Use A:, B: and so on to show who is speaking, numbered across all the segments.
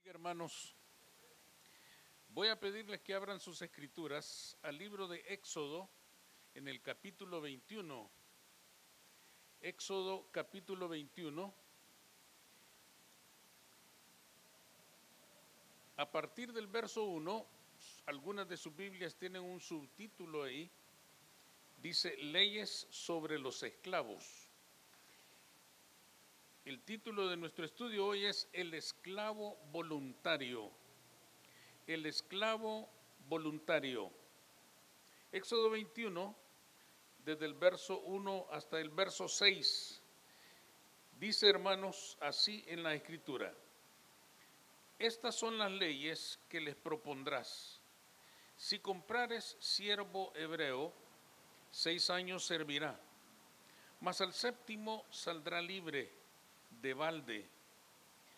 A: Hermanos, voy a pedirles que abran sus escrituras al libro de Éxodo en el capítulo 21. Éxodo capítulo 21. A partir del verso 1, algunas de sus Biblias tienen un subtítulo ahí. Dice, leyes sobre los esclavos. El título de nuestro estudio hoy es El esclavo voluntario. El esclavo voluntario. Éxodo 21, desde el verso 1 hasta el verso 6. Dice, hermanos, así en la Escritura: estas son las leyes que les propondrás. Si comprares siervo hebreo, 6 años servirá, mas al séptimo saldrá libre de balde.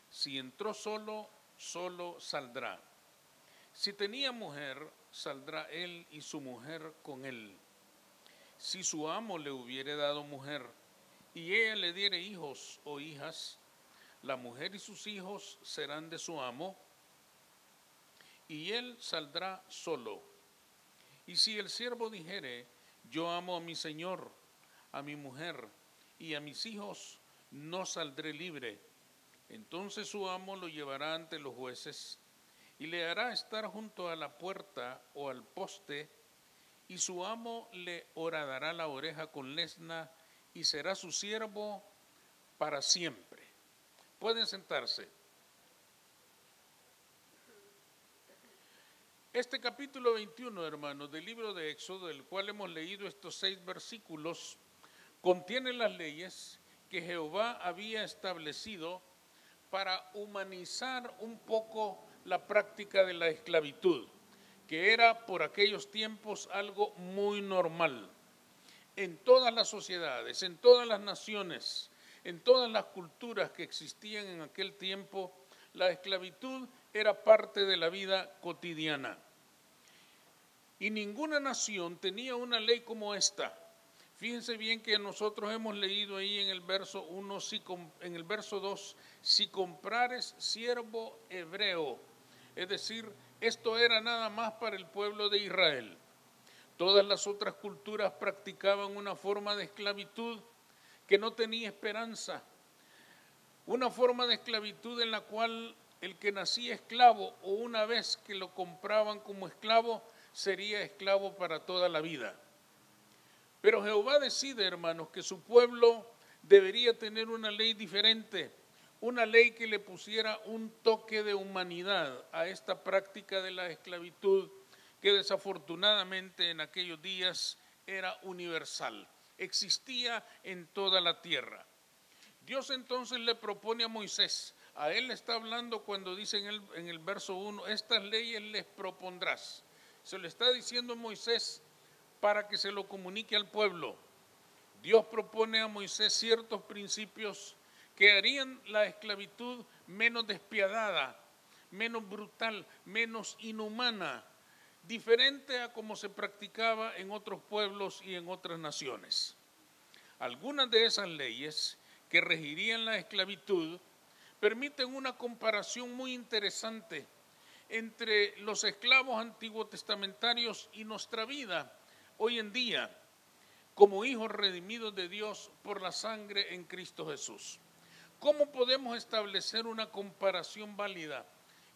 A: Si entró solo, solo saldrá. Si tenía mujer, saldrá él y su mujer con él. Si su amo le hubiere dado mujer, y ella le diere hijos o hijas, la mujer y sus hijos serán de su amo, y él saldrá solo. Y si el siervo dijere, yo amo a mi señor, a mi mujer y a mis hijos, no saldré libre, entonces su amo lo llevará ante los jueces, y le hará estar junto a la puerta o al poste, y su amo le horadará la oreja con lesna, y será su siervo para siempre. Pueden sentarse. Este capítulo 21, hermanos, del libro de Éxodo, del cual hemos leído estos 6 versículos, contiene las leyes que Jehová había establecido para humanizar un poco la práctica de la esclavitud, que era por aquellos tiempos algo muy normal. En todas las sociedades, en todas las naciones, en todas las culturas que existían en aquel tiempo, la esclavitud era parte de la vida cotidiana. Y ninguna nación tenía una ley como esta. Fíjense bien que nosotros hemos leído ahí en el verso 1, en el verso 2, si comprares siervo hebreo. Es decir, esto era nada más para el pueblo de Israel. Todas las otras culturas practicaban una forma de esclavitud que no tenía esperanza. Una forma de esclavitud en la cual el que nacía esclavo o una vez que lo compraban como esclavo, sería esclavo para toda la vida. Pero Jehová decide, hermanos, que su pueblo debería tener una ley diferente, una ley que le pusiera un toque de humanidad a esta práctica de la esclavitud que desafortunadamente en aquellos días era universal, existía en toda la tierra. Dios entonces le propone a Moisés, a él le está hablando cuando dice en el verso 1, estas leyes les propondrás. Se lo está diciendo a Moisés para que se lo comunique al pueblo. Dios propone a Moisés ciertos principios que harían la esclavitud menos despiadada, menos brutal, menos inhumana, diferente a como se practicaba en otros pueblos y en otras naciones. Algunas de esas leyes que regirían la esclavitud permiten una comparación muy interesante entre los esclavos antiguos testamentarios y nuestra vida hoy en día como hijos redimidos de Dios por la sangre en Cristo Jesús. ¿Cómo podemos establecer una comparación válida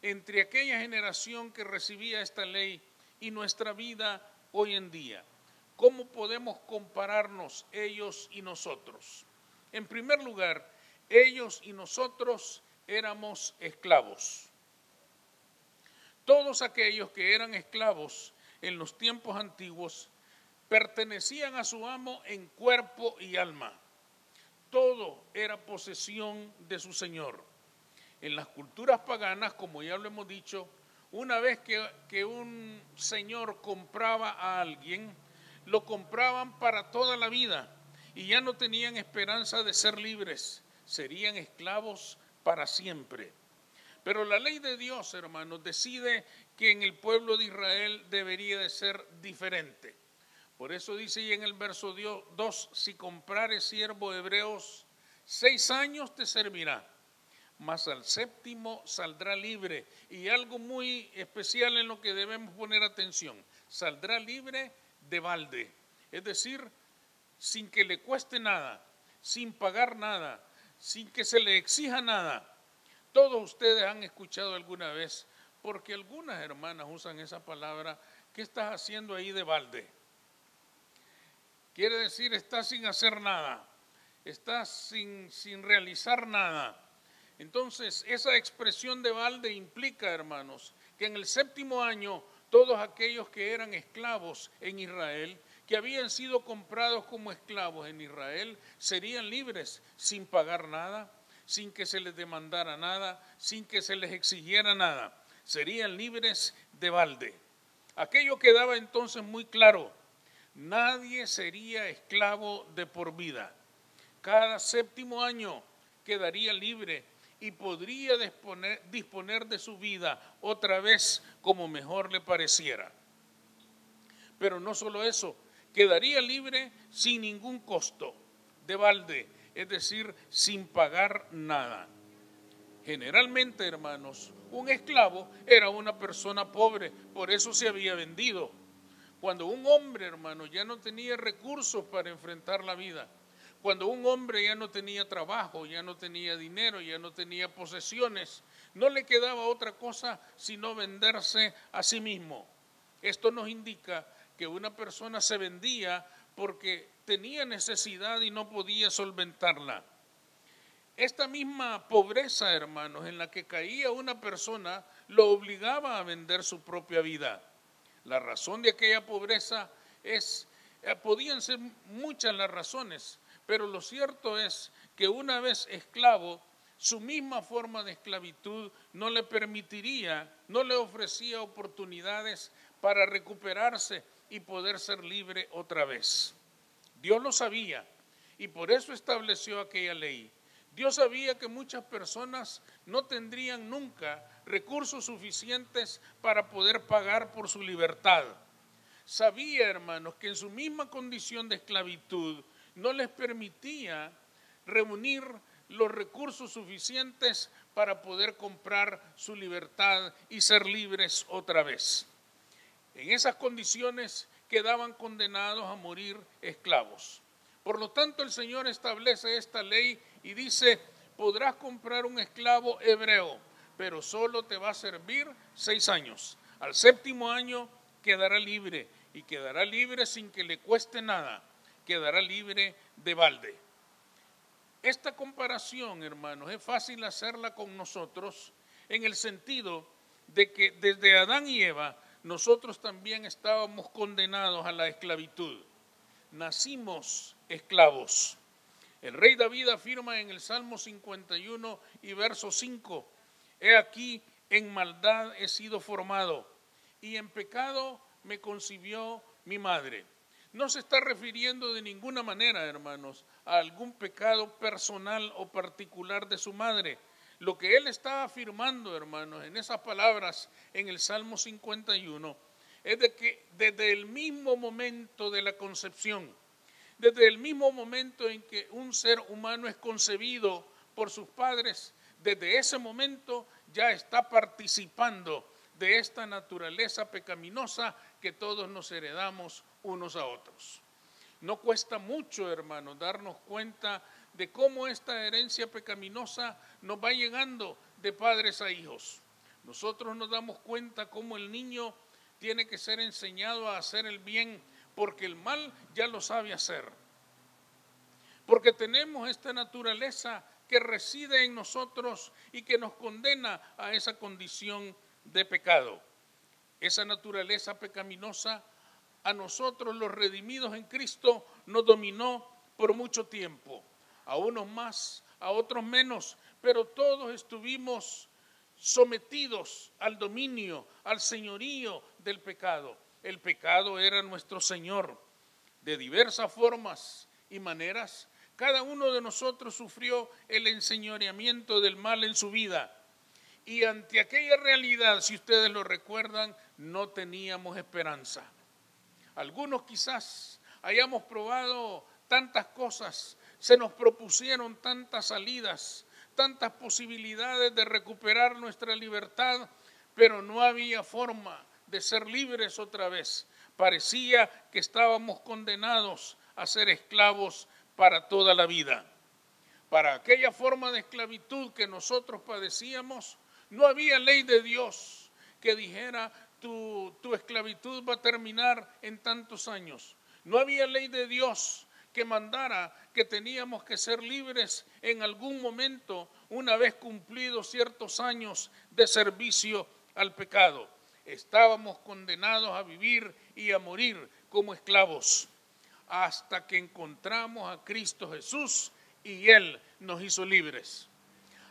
A: entre aquella generación que recibía esta ley y nuestra vida hoy en día? ¿Cómo podemos compararnos ellos y nosotros? En primer lugar, ellos y nosotros éramos esclavos. Todos aquellos que eran esclavos en los tiempos antiguos pertenecían a su amo en cuerpo y alma. Todo era posesión de su señor. En las culturas paganas, como ya lo hemos dicho, una vez que un señor compraba a alguien, lo compraban para toda la vida y ya no tenían esperanza de ser libres, serían esclavos para siempre. Pero la ley de Dios, hermanos, decide que en el pueblo de Israel debería de ser diferente. Por eso dice ahí en el verso 2, si comprares siervo hebreos, 6 años te servirá, mas al séptimo saldrá libre. Y algo muy especial en lo que debemos poner atención, saldrá libre de balde, es decir, sin que le cueste nada, sin pagar nada, sin que se le exija nada. Todos ustedes han escuchado alguna vez, porque algunas hermanas usan esa palabra, ¿qué estás haciendo ahí de balde? Quiere decir, estás sin hacer nada, estás sin realizar nada. Entonces, esa expresión de balde implica, hermanos, que en el séptimo año, todos aquellos que eran esclavos en Israel, que habían sido comprados como esclavos en Israel, serían libres sin pagar nada, sin que se les demandara nada, sin que se les exigiera nada. Serían libres de balde. Aquello quedaba entonces muy claro. Nadie sería esclavo de por vida. Cada séptimo año quedaría libre y podría disponer de su vida otra vez como mejor le pareciera. Pero no solo eso, quedaría libre sin ningún costo, de balde, es decir, sin pagar nada. Generalmente, hermanos, un esclavo era una persona pobre, por eso se había vendido. Cuando un hombre, hermano, ya no tenía recursos para enfrentar la vida, cuando un hombre ya no tenía trabajo, ya no tenía dinero, ya no tenía posesiones, no le quedaba otra cosa sino venderse a sí mismo. Esto nos indica que una persona se vendía porque tenía necesidad y no podía solventarla. Esta misma pobreza, hermanos, en la que caía una persona, lo obligaba a vender su propia vida. La razón de aquella pobreza podían ser muchas las razones, pero lo cierto es que una vez esclavo, su misma forma de esclavitud no le permitiría, no le ofrecía oportunidades para recuperarse y poder ser libre otra vez. Dios lo sabía y por eso estableció aquella ley. Dios sabía que muchas personas no tendrían nunca recursos suficientes para poder pagar por su libertad. Sabía, hermanos, que en su misma condición de esclavitud no les permitía reunir los recursos suficientes para poder comprar su libertad y ser libres otra vez. En esas condiciones quedaban condenados a morir esclavos. Por lo tanto, el Señor establece esta ley y dice, podrás comprar un esclavo hebreo, pero solo te va a servir 6 años. Al séptimo año quedará libre y quedará libre sin que le cueste nada, quedará libre de balde. Esta comparación, hermanos, es fácil hacerla con nosotros en el sentido de que desde Adán y Eva nosotros también estábamos condenados a la esclavitud. Nacimos esclavos. El rey David afirma en el Salmo 51 y verso 5, he aquí, en maldad he sido formado, y en pecado me concibió mi madre. No se está refiriendo de ninguna manera, hermanos, a algún pecado personal o particular de su madre. Lo que él está afirmando, hermanos, en esas palabras en el Salmo 51, es de que desde el mismo momento de la concepción, desde el mismo momento en que un ser humano es concebido por sus padres, desde ese momento ya está participando de esta naturaleza pecaminosa que todos nos heredamos unos a otros. No cuesta mucho, hermanos, darnos cuenta de cómo esta herencia pecaminosa nos va llegando de padres a hijos. Nosotros nos damos cuenta cómo el niño tiene que ser enseñado a hacer el bien, porque el mal ya lo sabe hacer. Porque tenemos esta naturaleza que reside en nosotros y que nos condena a esa condición de pecado. Esa naturaleza pecaminosa a nosotros los redimidos en Cristo nos dominó por mucho tiempo. A unos más, a otros menos, pero todos estuvimos sometidos al dominio, al señorío del pecado. El pecado era nuestro Señor. De diversas formas y maneras, cada uno de nosotros sufrió el enseñoreamiento del mal en su vida. Y ante aquella realidad, si ustedes lo recuerdan, no teníamos esperanza. Algunos quizás hayamos probado tantas cosas, se nos propusieron tantas salidas, tantas posibilidades de recuperar nuestra libertad, pero no había forma de ser libres otra vez. Parecía que estábamos condenados a ser esclavos para toda la vida. Para aquella forma de esclavitud que nosotros padecíamos, no había ley de Dios que dijera tu esclavitud va a terminar en tantos años. No había ley de Dios que mandara que teníamos que ser libres en algún momento una vez cumplidos ciertos años de servicio al pecado. Estábamos condenados a vivir y a morir como esclavos hasta que encontramos a Cristo Jesús y Él nos hizo libres.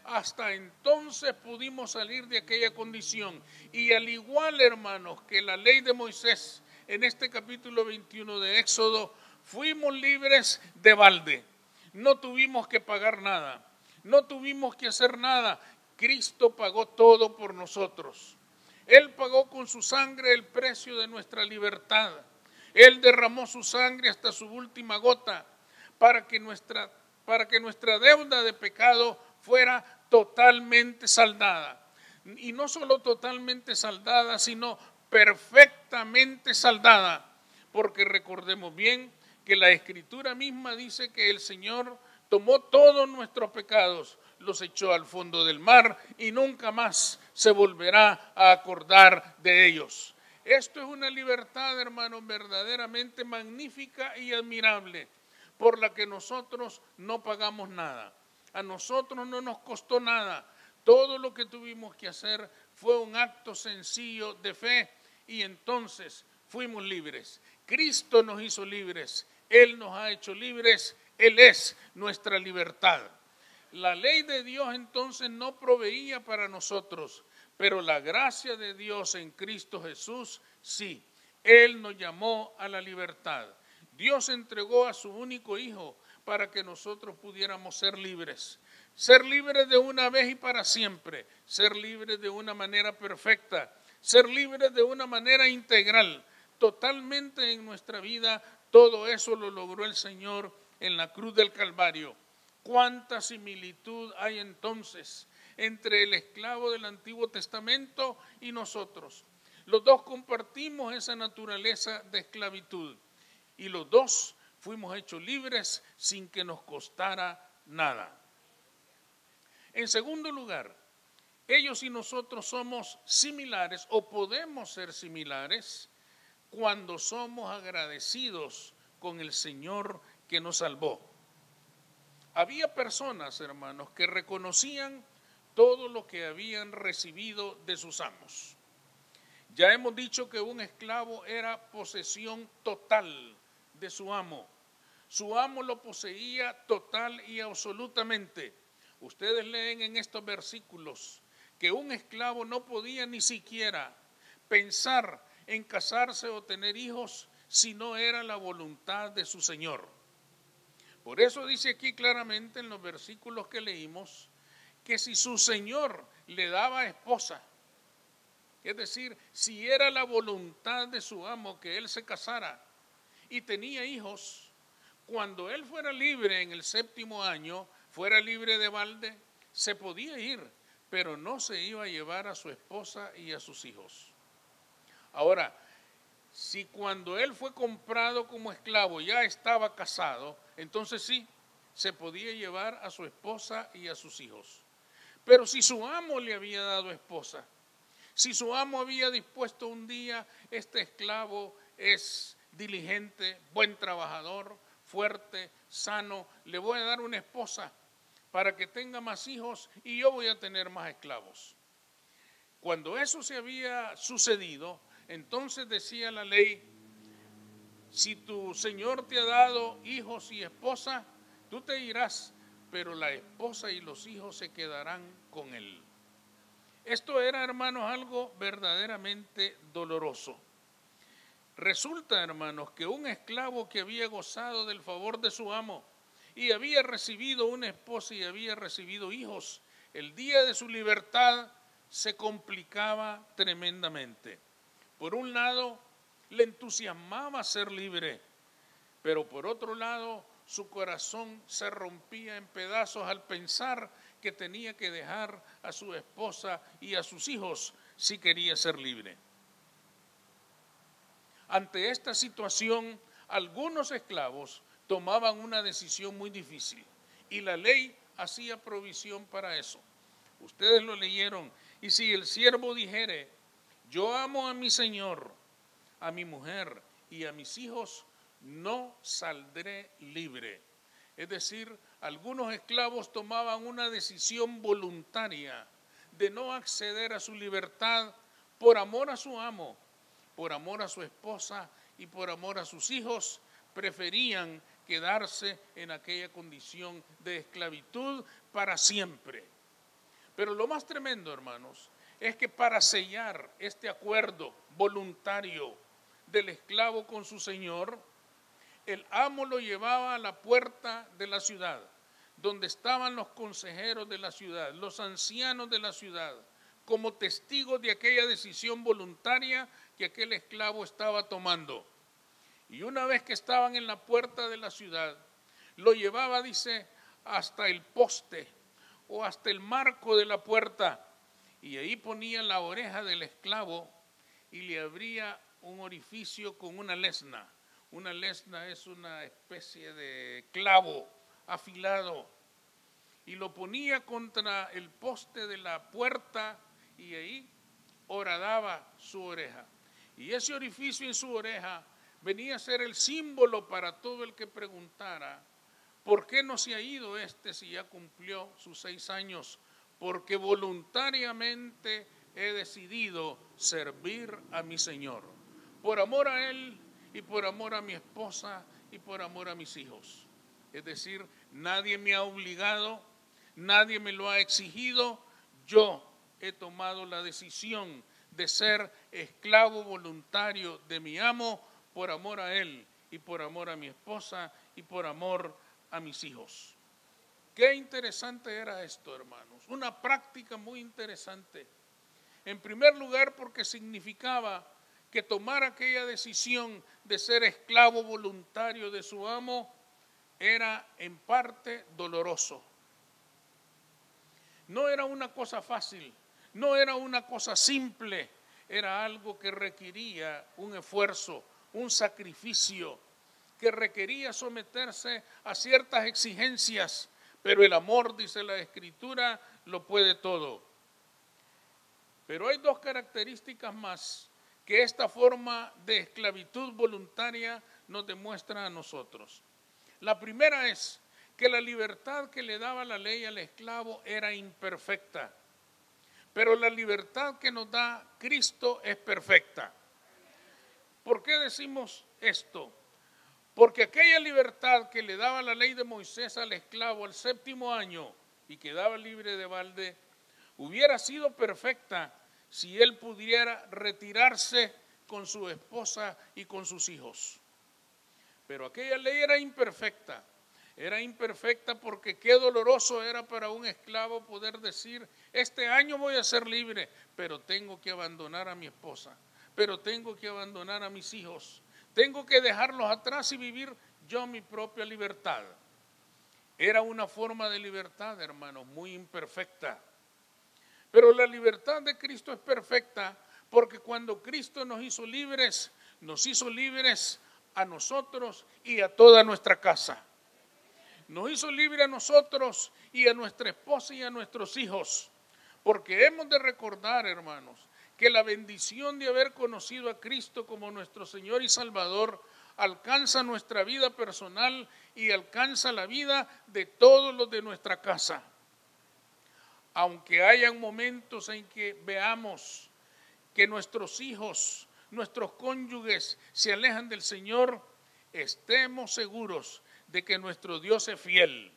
A: Hasta entonces pudimos salir de aquella condición. Y al igual, hermanos, que la ley de Moisés, en este capítulo 21 de Éxodo, fuimos libres de balde. No tuvimos que pagar nada. No tuvimos que hacer nada. Cristo pagó todo por nosotros. Él pagó con su sangre el precio de nuestra libertad. Él derramó su sangre hasta su última gota para que nuestra deuda de pecado fuera totalmente saldada. Y no solo totalmente saldada, sino perfectamente saldada. Porque recordemos bien que la Escritura misma dice que el Señor tomó todos nuestros pecados, los echó al fondo del mar y nunca más se volverá a acordar de ellos. Esto es una libertad, hermanos, verdaderamente magnífica y admirable, por la que nosotros no pagamos nada. A nosotros no nos costó nada. Todo lo que tuvimos que hacer fue un acto sencillo de fe y entonces fuimos libres. Cristo nos hizo libres. Él nos ha hecho libres. Él es nuestra libertad. La ley de Dios entonces no proveía para nosotros, pero la gracia de Dios en Cristo Jesús, sí. Él nos llamó a la libertad. Dios entregó a su único Hijo para que nosotros pudiéramos ser libres. Ser libres de una vez y para siempre. Ser libres de una manera perfecta. Ser libres de una manera integral. Totalmente en nuestra vida, todo eso lo logró el Señor en la cruz del Calvario. ¿Cuánta similitud hay entonces entre el esclavo del Antiguo Testamento y nosotros? Los dos compartimos esa naturaleza de esclavitud y los dos fuimos hechos libres sin que nos costara nada. En segundo lugar, ellos y nosotros somos similares o podemos ser similares cuando somos agradecidos con el Señor que nos salvó. Había personas, hermanos, que reconocían todo lo que habían recibido de sus amos. Ya hemos dicho que un esclavo era posesión total de su amo. Su amo lo poseía total y absolutamente. Ustedes leen en estos versículos que un esclavo no podía ni siquiera pensar en casarse o tener hijos si no era la voluntad de su señor. Por eso dice aquí claramente en los versículos que leímos que si su señor le daba esposa, es decir, si era la voluntad de su amo que él se casara y tenía hijos, cuando él fuera libre en el 7º año, fuera libre de balde, se podía ir, pero no se iba a llevar a su esposa y a sus hijos. Ahora, si cuando él fue comprado como esclavo ya estaba casado, entonces sí, se podía llevar a su esposa y a sus hijos. Pero si su amo le había dado esposa, si su amo había dispuesto un día, este esclavo es diligente, buen trabajador, fuerte, sano, le voy a dar una esposa para que tenga más hijos y yo voy a tener más esclavos. Cuando eso se había sucedido, entonces decía la ley, si tu señor te ha dado hijos y esposa, tú te irás, pero la esposa y los hijos se quedarán con él. Esto era, hermanos, algo verdaderamente doloroso. Resulta, hermanos, que un esclavo que había gozado del favor de su amo y había recibido una esposa y había recibido hijos, el día de su libertad se complicaba tremendamente. Por un lado, le entusiasmaba ser libre, pero por otro lado, su corazón se rompía en pedazos al pensar que tenía que dejar a su esposa y a sus hijos si quería ser libre. Ante esta situación, algunos esclavos tomaban una decisión muy difícil y la ley hacía provisión para eso. Ustedes lo leyeron. Y si el siervo dijere, yo amo a mi señor, a mi mujer y a mis hijos, no saldré libre. Es decir, algunos esclavos tomaban una decisión voluntaria de no acceder a su libertad por amor a su amo, por amor a su esposa y por amor a sus hijos. Preferían quedarse en aquella condición de esclavitud para siempre. Pero lo más tremendo, hermanos, es que para sellar este acuerdo voluntario del esclavo con su señor, el amo lo llevaba a la puerta de la ciudad, donde estaban los consejeros de la ciudad, los ancianos de la ciudad, como testigos de aquella decisión voluntaria que aquel esclavo estaba tomando. Y una vez que estaban en la puerta de la ciudad, lo llevaba, dice, hasta el poste o hasta el marco de la puerta, y ahí ponía la oreja del esclavo y le abría un orificio con una lesna. Una lesna es una especie de clavo afilado, y lo ponía contra el poste de la puerta y ahí horadaba su oreja. Y ese orificio en su oreja venía a ser el símbolo para todo el que preguntara, ¿por qué no se ha ido si ya cumplió sus 6 años? Porque voluntariamente he decidido servir a mi Señor, por amor a Él y por amor a mi esposa y por amor a mis hijos. Es decir, nadie me ha obligado, nadie me lo ha exigido, yo he tomado la decisión de ser esclavo voluntario de mi amo por amor a Él y por amor a mi esposa y por amor a mis hijos. Qué interesante era esto, hermanos, una práctica muy interesante. En primer lugar, porque significaba que tomar aquella decisión de ser esclavo voluntario de su amo era en parte doloroso. No era una cosa fácil, no era una cosa simple, era algo que requería un esfuerzo, un sacrificio, que requería someterse a ciertas exigencias, pero el amor, dice la Escritura, lo puede todo. Pero hay 2 características más que esta forma de esclavitud voluntaria nos demuestra a nosotros. La primera es que la libertad que le daba la ley al esclavo era imperfecta, pero la libertad que nos da Cristo es perfecta. ¿Por qué decimos esto? Porque aquella libertad que le daba la ley de Moisés al esclavo al 7º año y quedaba libre de balde, hubiera sido perfecta si él pudiera retirarse con su esposa y con sus hijos. Pero aquella ley era imperfecta porque qué doloroso era para un esclavo poder decir, este año voy a ser libre, pero tengo que abandonar a mi esposa, pero tengo que abandonar a mis hijos, tengo que dejarlos atrás y vivir yo mi propia libertad. Era una forma de libertad, hermanos, muy imperfecta. Pero la libertad de Cristo es perfecta porque cuando Cristo nos hizo libres a nosotros y a toda nuestra casa. Nos hizo libres a nosotros y a nuestra esposa y a nuestros hijos. Porque hemos de recordar, hermanos, que la bendición de haber conocido a Cristo como nuestro Señor y Salvador alcanza nuestra vida personal y alcanza la vida de todos los de nuestra casa. Aunque hayan momentos en que veamos que nuestros hijos, nuestros cónyuges se alejan del Señor, estemos seguros de que nuestro Dios es fiel.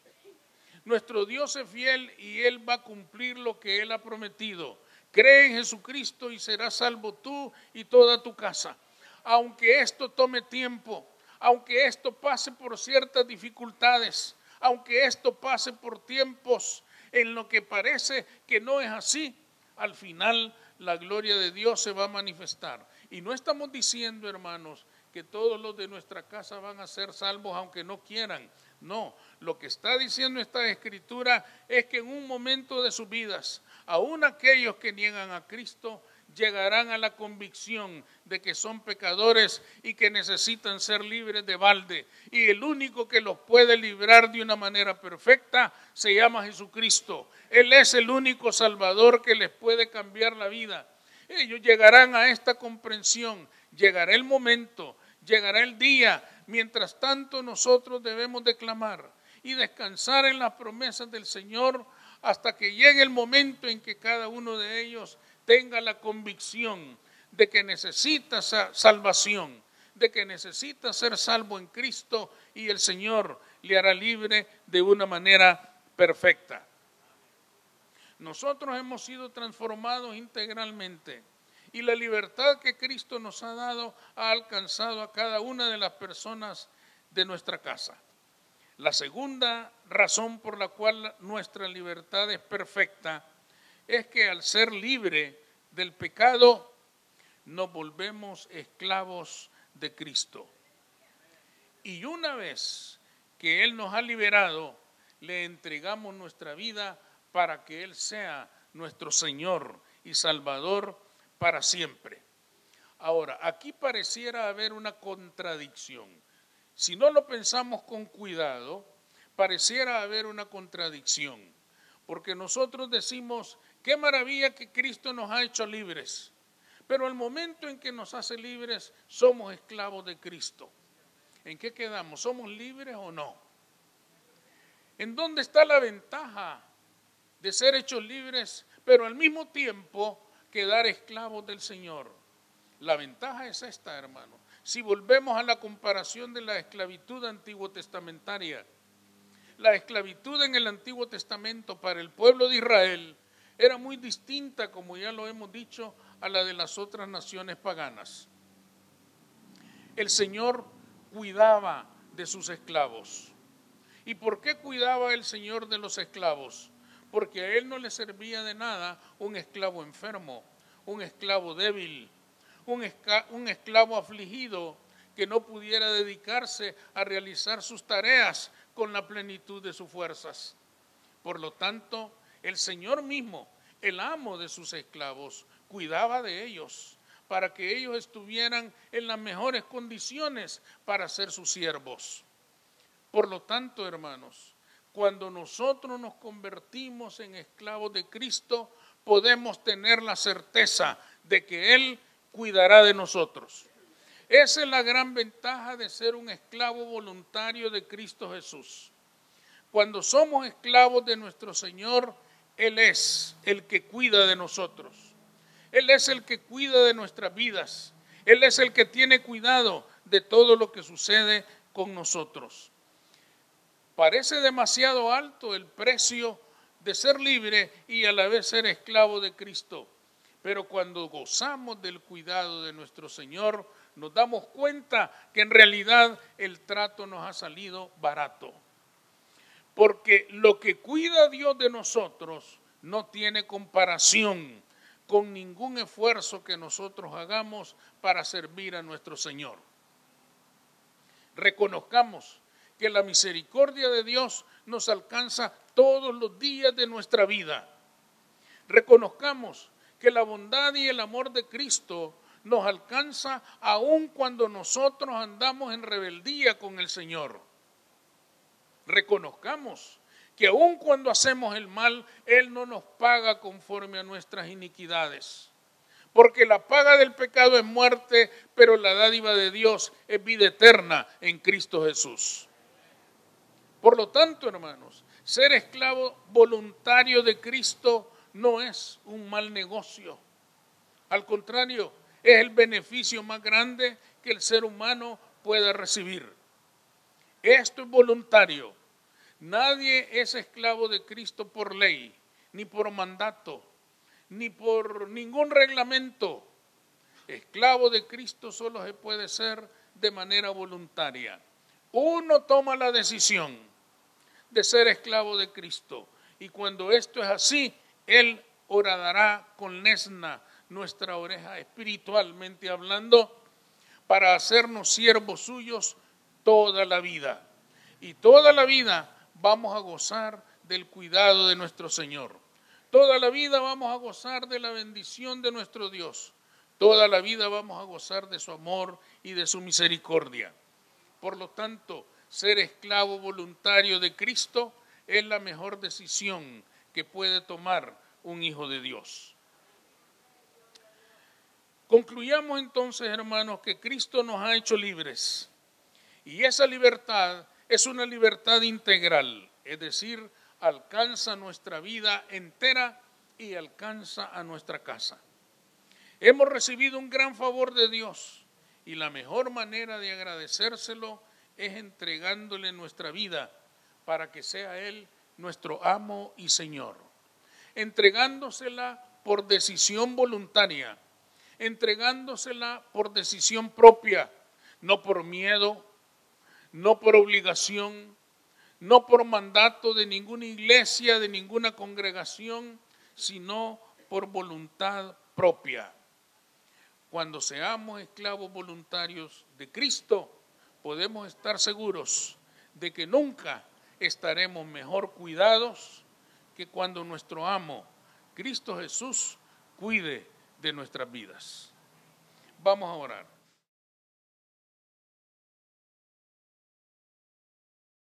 A: Nuestro Dios es fiel y Él va a cumplir lo que Él ha prometido. Cree en Jesucristo y serás salvo tú y toda tu casa. Aunque esto tome tiempo, aunque esto pase por ciertas dificultades, aunque esto pase por tiempos en lo que parece que no es así, al final la gloria de Dios se va a manifestar. Y no estamos diciendo, hermanos, que todos los de nuestra casa van a ser salvos aunque no quieran. No, lo que está diciendo esta escritura es que en un momento de sus vidas, aún aquellos que niegan a Cristo llegarán a la convicción de que son pecadores y que necesitan ser libres de balde. Y el único que los puede librar de una manera perfecta se llama Jesucristo. Él es el único Salvador que les puede cambiar la vida. Ellos llegarán a esta comprensión, llegará el momento, llegará el día. Mientras tanto nosotros debemos de clamar y descansar en las promesas del Señor hasta que llegue el momento en que cada uno de ellos tenga la convicción de que necesita salvación, de que necesita ser salvo en Cristo y el Señor le hará libre de una manera perfecta. Nosotros hemos sido transformados integralmente y la libertad que Cristo nos ha dado ha alcanzado a cada una de las personas de nuestra casa. La segunda razón por la cual nuestra libertad es perfecta es que al ser libre del pecado nos volvemos esclavos de Cristo. Y una vez que Él nos ha liberado, le entregamos nuestra vida para que Él sea nuestro Señor y Salvador para siempre. Ahora, aquí pareciera haber una contradicción. Si no lo pensamos con cuidado, pareciera haber una contradicción. Porque nosotros decimos, qué maravilla que Cristo nos ha hecho libres. Pero al momento en que nos hace libres, somos esclavos de Cristo. ¿En qué quedamos? ¿Somos libres o no? ¿En dónde está la ventaja de ser hechos libres, pero al mismo tiempo quedar esclavos del Señor? La ventaja es esta, hermano. Si volvemos a la comparación de la esclavitud antiguo testamentaria, la esclavitud en el Antiguo Testamento para el pueblo de Israel era muy distinta, como ya lo hemos dicho, a la de las otras naciones paganas. El Señor cuidaba de sus esclavos. ¿Y por qué cuidaba el Señor de los esclavos? Porque a Él no le servía de nada un esclavo enfermo, un esclavo débil, un esclavo afligido que no pudiera dedicarse a realizar sus tareas con la plenitud de sus fuerzas. Por lo tanto, el Señor mismo, el amo de sus esclavos, cuidaba de ellos para que ellos estuvieran en las mejores condiciones para ser sus siervos. Por lo tanto, hermanos, cuando nosotros nos convertimos en esclavos de Cristo, podemos tener la certeza de que Él cuidará de nosotros. Esa es la gran ventaja de ser un esclavo voluntario de Cristo Jesús. Cuando somos esclavos de nuestro Señor, Él es el que cuida de nosotros. Él es el que cuida de nuestras vidas. Él es el que tiene cuidado de todo lo que sucede con nosotros. Parece demasiado alto el precio de ser libre y a la vez ser esclavo de Cristo. Pero cuando gozamos del cuidado de nuestro Señor, nos damos cuenta que en realidad el trato nos ha salido barato. Porque lo que cuida Dios de nosotros no tiene comparación con ningún esfuerzo que nosotros hagamos para servir a nuestro Señor. Reconozcamos que la misericordia de Dios nos alcanza todos los días de nuestra vida. Reconozcamos que la bondad y el amor de Cristo nos alcanza aun cuando nosotros andamos en rebeldía con el Señor. Reconozcamos que aun cuando hacemos el mal, Él no nos paga conforme a nuestras iniquidades. Porque la paga del pecado es muerte, pero la dádiva de Dios es vida eterna en Cristo Jesús. Por lo tanto, hermanos, ser esclavo voluntario de Cristo no es un mal negocio. Al contrario, es el beneficio más grande que el ser humano pueda recibir. Esto es voluntario. Nadie es esclavo de Cristo por ley, ni por mandato, ni por ningún reglamento. Esclavo de Cristo solo se puede ser de manera voluntaria. Uno toma la decisión de ser esclavo de Cristo. Y cuando esto es así, Él horadará con lesna nuestra oreja espiritualmente hablando para hacernos siervos suyos toda la vida. y toda la vida vamos a gozar del cuidado de nuestro Señor. Toda la vida vamos a gozar de la bendición de nuestro Dios. Toda la vida vamos a gozar de su amor y de su misericordia. Por lo tanto, ser esclavo voluntario de Cristo es la mejor decisión que puede tomar un hijo de Dios. Concluyamos entonces, hermanos, que Cristo nos ha hecho libres. Y esa libertad es una libertad integral, es decir, alcanza nuestra vida entera y alcanza a nuestra casa. Hemos recibido un gran favor de Dios y la mejor manera de agradecérselo es entregándole nuestra vida para que sea Él nuestro amo y Señor. Entregándosela por decisión voluntaria, entregándosela por decisión propia, no por miedo, no por obligación, no por mandato de ninguna iglesia, de ninguna congregación, sino por voluntad propia. Cuando seamos esclavos voluntarios de Cristo, podemos estar seguros de que nunca estaremos mejor cuidados que cuando nuestro amo, Cristo Jesús, cuide de nuestras vidas. Vamos a orar.